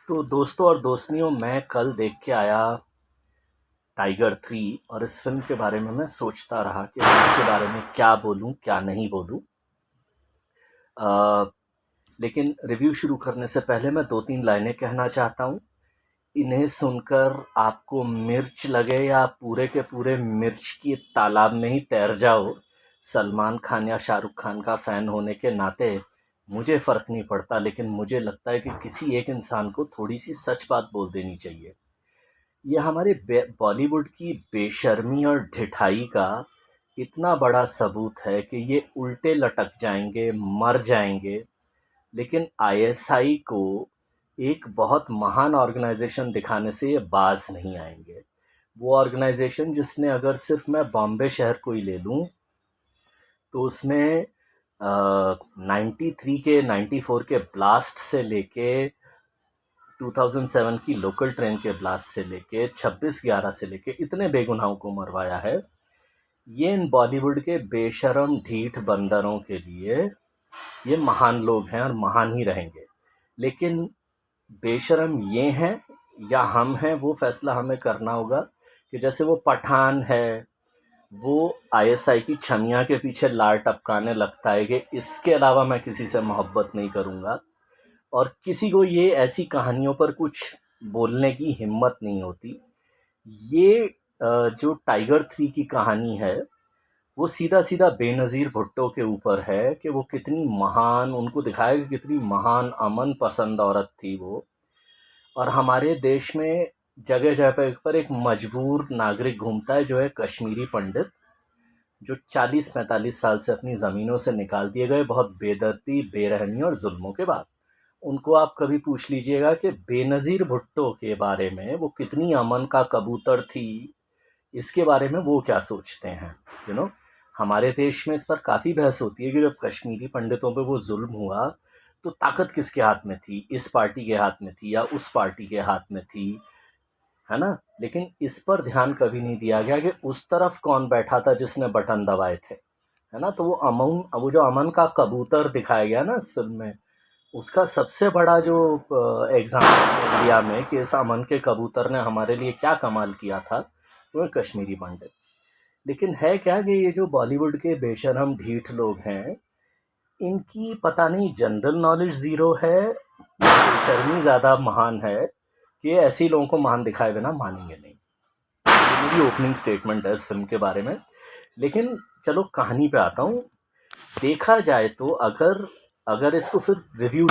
तो दोस्तों और दोस्तनियों, मैं कल देख के आया टाइगर 3। और इस फिल्म के बारे में मैं सोचता रहा कि मैं इसके बारे में क्या बोलूं क्या नहीं बोलूं। अ, लेकिन रिव्यू शुरू करने से पहले मैं दो तीन लाइनें कहना चाहता हूं। इन्हें सुनकर आपको मिर्च लगे या पूरे के पूरे मिर्च की तालाब में ही तैर जाओ, सलमान खान या शाहरुख खान का फ़ैन होने के नाते मुझे फ़र्क नहीं पड़ता। लेकिन मुझे लगता है कि किसी एक इंसान को थोड़ी सी सच बात बोल देनी चाहिए। ये हमारे बॉलीवुड की बेशर्मी और ढिठाई का इतना बड़ा सबूत है कि ये उल्टे लटक जाएंगे, मर जाएंगे, लेकिन आईएसआई को एक बहुत महान ऑर्गेनाइजेशन दिखाने से ये बाज नहीं आएंगे। वो ऑर्गेनाइजेशन जिसने, अगर सिर्फ मैं बॉम्बे शहर को ही ले लूं, तो उसमें 93 के 94 के ब्लास्ट से लेके 2007 की लोकल ट्रेन के ब्लास्ट से लेके 26/11 से लेके इतने बेगुनाहों को मरवाया है। ये इन बॉलीवुड के बेशरम ढीठ बंदरों के लिए ये महान लोग हैं और महान ही रहेंगे। लेकिन बेशरम ये हैं या हम हैं, वो फैसला हमें करना होगा। कि जैसे वो पठान है, वो आईएसआई की छमिया के पीछे लार टपकाने लगता है कि इसके अलावा मैं किसी से मोहब्बत नहीं करूँगा, और किसी को ये ऐसी कहानियों पर कुछ बोलने की हिम्मत नहीं होती। ये जो टाइगर 3 की कहानी है, वो सीधा सीधा बेनज़ीर भुट्टो के ऊपर है कि वो कितनी महान, उनको दिखाया कि कितनी महान अमन पसंद औरत थी वो। और हमारे देश में जगह जगह पर एक मजबूर नागरिक घूमता है जो है कश्मीरी पंडित, जो 40-45 साल से अपनी ज़मीनों से निकाल दिए गए, बहुत बेदर्दी, बेरहमी और जुल्मों के बाद। उनको आप कभी पूछ लीजिएगा कि बेनज़ीर भुट्टो के बारे में, वो कितनी अमन का कबूतर थी, इसके बारे में वो क्या सोचते हैं। यू नो हमारे देश में इस पर काफ़ी बहस होती है कि जब कश्मीरी पंडितों पे वो जुल्म हुआ, तो ताकत किसके हाथ में थी, इस पार्टी के हाथ में थी या उस पार्टी के हाथ में थी, है ना। लेकिन इस पर ध्यान कभी नहीं दिया गया कि उस तरफ कौन बैठा था जिसने बटन दबाए थे, है ना। तो वो जो अमन का कबूतर दिखाया गया ना इस फिल्म में, उसका सबसे बड़ा जो एग्जाम्पल इंडिया में कि इस अमन के कबूतर ने हमारे लिए क्या कमाल किया था, वो है कश्मीरी पंडित। लेकिन है क्या कि ये जो बॉलीवुड के बेशरम ढीठ लोग हैं, इनकी पता नहीं जनरल नॉलेज ज़ीरो है या बेशर्मी ज़्यादा महान है कि ऐसे ही लोगों को महान दिखाए बिना मानेंगे नहीं। ये मेरी ओपनिंग स्टेटमेंट है इस फिल्म के बारे में। लेकिन चलो कहानी पे आता हूँ। देखा जाए तो अगर अगर इसको फिर रिव्यू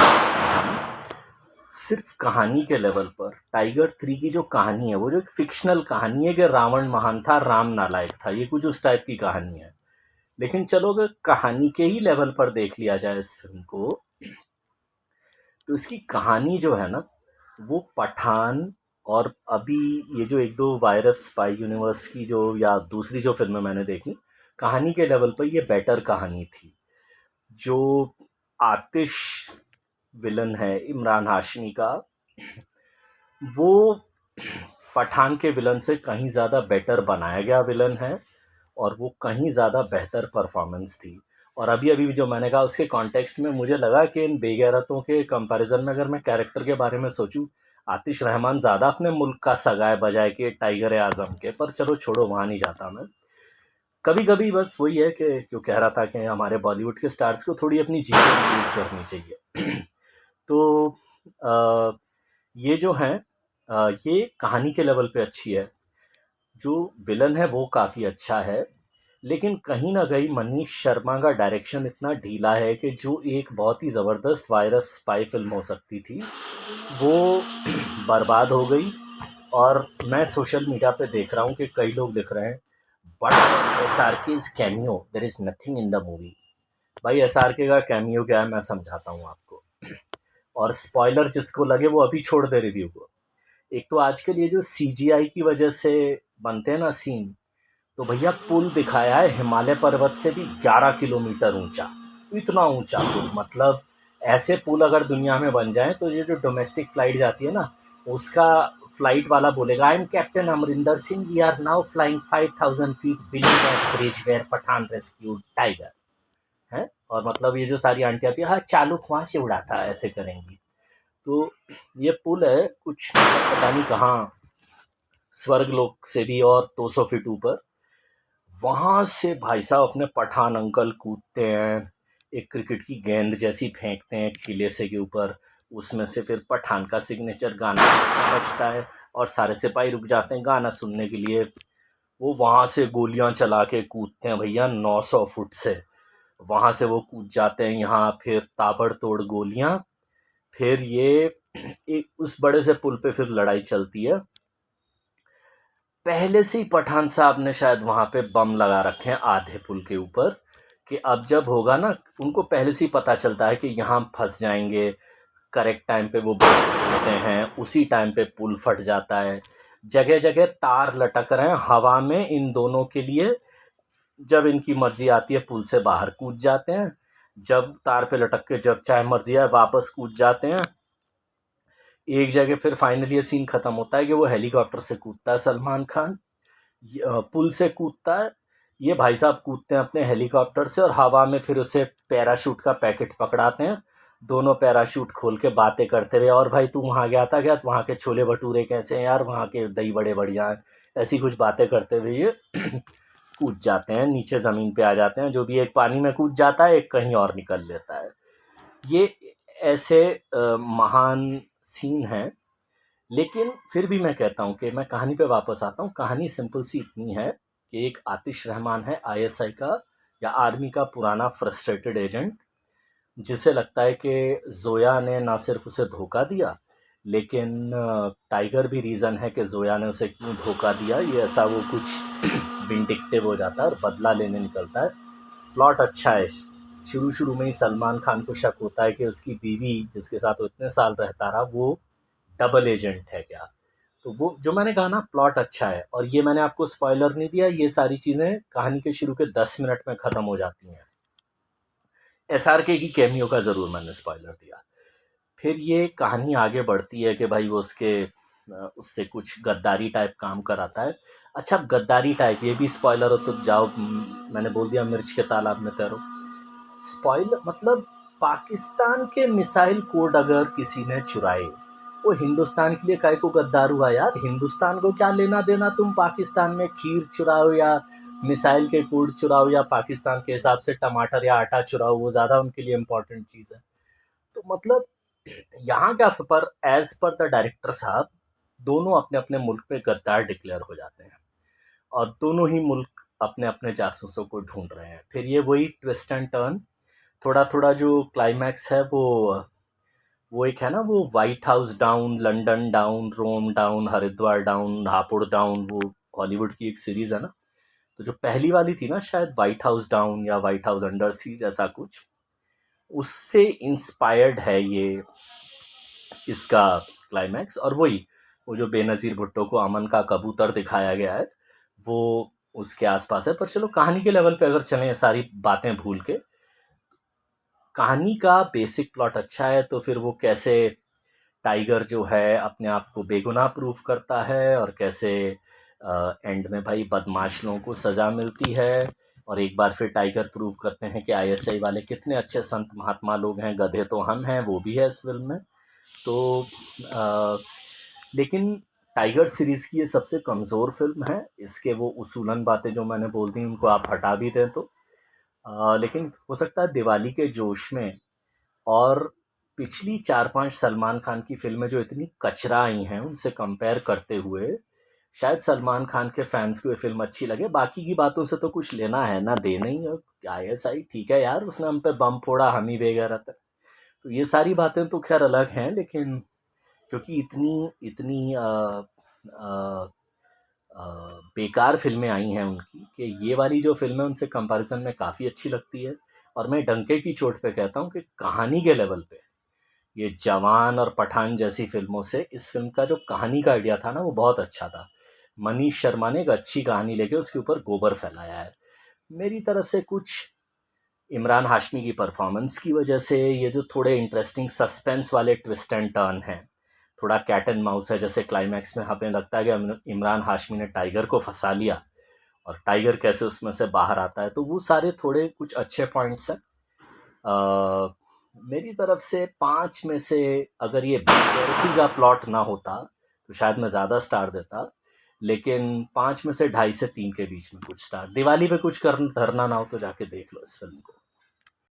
सिर्फ कहानी के लेवल पर, टाइगर 3 की जो कहानी है, वो जो एक फिक्शनल कहानी है कि रावण महान था, राम नालायक था, ये कुछ उस टाइप की कहानी है। लेकिन चलो अगर कहानी के ही लेवल पर देख लिया जाए इस फिल्म को, तो इसकी कहानी जो है ना, वो पठान और अभी ये जो एक दो वायरस स्पाई यूनिवर्स की जो, या दूसरी जो फिल्में मैंने देखी, कहानी के लेवल पर ये बेटर कहानी थी। जो आतिश विलन है इमरान हाशमी का, वो पठान के विलन से कहीं ज़्यादा बेटर बनाया गया विलन है, और वो कहीं ज़्यादा बेहतर परफॉर्मेंस थी। और अभी अभी जो मैंने कहा उसके कॉन्टेक्स्ट में मुझे लगा कि इन बेगैरतों के कंपैरिजन में अगर मैं कैरेक्टर के बारे में सोचूं, आतिश रहमान ज़्यादा अपने मुल्क का सगाए बजाय के टाइगर आज़म के। पर चलो छोड़ो, वहाँ नहीं जाता मैं। कभी कभी बस वही है कि जो कह रहा था कि हमारे बॉलीवुड के स्टार्स को थोड़ी अपनी चीज़ें इंक्लूड करनी चाहिए। तो अ, ये जो है, ये कहानी के लेवल पे अच्छी है, जो विलन है वो काफ़ी अच्छा है। लेकिन कहीं ना कहीं मनीष शर्मा का डायरेक्शन इतना ढीला है कि जो एक बहुत ही ज़बरदस्त वायरस स्पाई फिल्म हो सकती थी, वो बर्बाद हो गई। और मैं सोशल मीडिया पे देख रहा हूँ कि कई लोग लिख रहे हैं, but SRK is cameo, there is nothing in the movie. भाई SRK का कैमियो क्या है मैं समझाता हूँ आपको। और स्पॉइलर जिसको लगे वो अभी छोड़ दे रिव्यू को। एक तो आजकल ये जो CGI की वजह से बनते हैं ना सीन, तो भैया पुल दिखाया है हिमालय पर्वत से भी 11 किलोमीटर ऊंचा। इतना ऊंचा पुल, मतलब ऐसे पुल अगर दुनिया में बन जाए तो ये जो डोमेस्टिक फ्लाइट जाती है ना, उसका फ्लाइट वाला बोलेगा, I am captain Amarinder Singh, we are now flying 5000 feet below that bridge where Pathaan rescued Tiger. है, और मतलब ये जो सारी आंटियां थी, हाँ चालुक वहां से उड़ा था, ऐसे करेंगी। तो ये पुल है कुछ पता नहीं कहाँ, स्वर्गलोक से भी और 200 फीट ऊपर। वहाँ से भाई साहब अपने पठान अंकल कूदते हैं, एक क्रिकेट की गेंद जैसी फेंकते हैं किले से के ऊपर, उसमें से फिर पठान का सिग्नेचर गाना बजता है और सारे सिपाही रुक जाते हैं गाना सुनने के लिए। वो वहाँ से गोलियां चला के कूदते हैं भैया 900 फुट से, वहाँ से वो कूद जाते हैं यहाँ, फिर ताबड़तोड़ गोलियां। फिर ये एक उस बड़े से पुल पे फिर लड़ाई चलती है। पहले से ही पठान साहब ने शायद वहाँ पे बम लगा रखे हैं आधे पुल के ऊपर, कि अब जब होगा ना, उनको पहले से ही पता चलता है कि यहाँ फंस जाएंगे। करेक्ट टाइम पे वो बम होते हैं, उसी टाइम पे पुल फट जाता है। जगह जगह तार लटक रहे हैं हवा में इन दोनों के लिए, जब इनकी मर्जी आती है पुल से बाहर कूद जाते हैं, जब तार पे लटक के जब चाहे मर्जी आए वापस कूद जाते हैं। एक जगह फिर फाइनली ये सीन खत्म होता है कि वो हेलीकॉप्टर से कूदता है सलमान खान, पुल से कूदता है, ये भाई साहब कूदते हैं अपने हेलीकॉप्टर से और हवा में फिर उसे पैराशूट का पैकेट पकड़ाते हैं। दोनों पैराशूट खोल के बातें करते हुए, और भाई तू वहाँ गया था क्या, तो वहाँ के छोले भटूरे कैसे हैं यार, वहाँ के दही बड़े बढ़िया हैं, ऐसी कुछ बातें करते हुए ये कूद जाते हैं, नीचे ज़मीन पे आ जाते हैं। जो भी एक पानी में कूद जाता है, एक कहीं और निकल लेता है। ये ऐसे महान सीन हैं। लेकिन फिर भी मैं कहता हूँ कि मैं कहानी पे वापस आता हूँ। कहानी सिंपल सी इतनी है कि एक आतिश रहमान है, आईएसआई का या आर्मी का पुराना फ्रस्ट्रेटेड एजेंट, जिसे लगता है कि जोया ने ना सिर्फ उसे धोखा दिया, लेकिन टाइगर भी रीज़न है कि जोया ने उसे क्यों धोखा दिया। ये ऐसा वो कुछ विंडिक्टिव हो जाता है और बदला लेने निकलता है। प्लॉट अच्छा है। शुरू में ही सलमान खान को शक होता है कि उसकी बीवी जिसके साथ वो इतने साल रहता रहा, वो डबल एजेंट है क्या। तो वो जो मैंने कहा ना, प्लॉट अच्छा है। और ये मैंने आपको स्पॉइलर नहीं दिया, ये सारी चीज़ें कहानी के शुरू के 10 मिनट में ख़त्म हो जाती हैं। एसआरके की कैमियो का ज़रूर मैंने स्पॉइलर दिया। फिर ये कहानी आगे बढ़ती है कि भाई वो उससे कुछ गद्दारी टाइप काम कराता है। अच्छा, गद्दारी टाइप, ये भी स्पॉइलर हो तो जाओ, मैंने बोल दिया मिर्च के तालाब में तैरो। स्पॉइलर मतलब पाकिस्तान के मिसाइल कोड अगर किसी ने चुराए, वो हिंदुस्तान के लिए काहे को गद्दार हुआ यार। हिंदुस्तान को क्या लेना देना, तुम पाकिस्तान में खीर चुराओ या मिसाइल के कोड चुराओ या पाकिस्तान के हिसाब से टमाटर या आटा चुराओ, वो ज़्यादा उनके लिए इम्पोर्टेंट चीज़ है। तो मतलब यहाँ क्या, पर एज पर द डायरेक्टर साहब, दोनों अपने अपने मुल्क पे गद्दार डिक्लेयर हो जाते हैं और दोनों ही मुल्क अपने अपने जासूसों को ढूंढ रहे हैं। फिर ये वही ट्विस्ट एंड टर्न, थोड़ा थोड़ा जो क्लाइमैक्स है वो एक है ना, वो white house down, London down, Rome down, Haridwar down, Hapur down, वो हॉलीवुड की एक सीरीज है ना। तो जो पहली वाली थी ना, शायद वाइट हाउस डाउन या वाइट हाउस अंडर सीज ऐसा कुछ, उससे इंस्पायर्ड है ये इसका क्लाइमैक्स। और वही वो जो बेनज़ीर भुट्टो को अमन का कबूतर दिखाया गया है, वो उसके आसपास है। पर चलो कहानी के लेवल पे अगर चलें, सारी बातें भूल के, कहानी का बेसिक प्लॉट अच्छा है। तो फिर वो कैसे टाइगर जो है अपने आप को बेगुनाह प्रूव करता है, और कैसे एंड में भाई बदमाश लोगों को सज़ा मिलती है, और एक बार फिर टाइगर प्रूव करते हैं कि आईएसआई वाले कितने अच्छे संत महात्मा लोग हैं, गधे तो हम हैं, वो भी है इस फिल्म में। तो लेकिन टाइगर सीरीज़ की ये सबसे कमज़ोर फिल्म है। इसके वो उसूलन बातें जो मैंने बोल दी, उनको आप हटा भी दें तो लेकिन हो सकता है दिवाली के जोश में और पिछली 4-5 सलमान खान की फ़िल्में जो इतनी कचरा आई हैं, उनसे कंपेयर करते हुए शायद सलमान खान के फैंस को ये फ़िल्म अच्छी लगे। बाकी की बातों से तो कुछ लेना है ना देना ही। और आईएसआई ठीक है यार, उसने हम पे बम फोड़ा, हम ही बेगैरत रहता है, तो ये सारी बातें तो खैर अलग हैं। लेकिन क्योंकि इतनी इतनी अ, बेकार फिल्में आई हैं उनकी, कि ये वाली जो फिल्म है उनसे कंपैरिजन में काफ़ी अच्छी लगती है। और मैं डंके की चोट पे कहता हूँ कि कहानी के लेवल पे ये जवान और पठान जैसी फिल्मों से इस फिल्म का जो कहानी का आइडिया था ना, वो बहुत अच्छा था। मनीष शर्मा ने एक अच्छी कहानी लेके उसके ऊपर गोबर फैलाया है। मेरी तरफ से कुछ इमरान हाशमी की परफॉर्मेंस की वजह से, ये जो थोड़े इंटरेस्टिंग सस्पेंस वाले ट्विस्ट एंड टर्न हैं, थोड़ा कैट एंड माउस है, जैसे क्लाइमैक्स में हमें लगता है कि इमरान हाशमी ने टाइगर को फंसा लिया और टाइगर कैसे उसमें से बाहर आता है, तो वो सारे थोड़े कुछ अच्छे पॉइंट्स हैं। मेरी तरफ से 5 में से अगर ये बेगैरती का प्लॉट ना होता तो शायद मैं ज़्यादा स्टार देता, लेकिन 5 में से 2.5 से 3 के बीच में कुछ स्टार। दिवाली पे कुछ करना धरना ना हो तो जाके देख लो इस फिल्म को।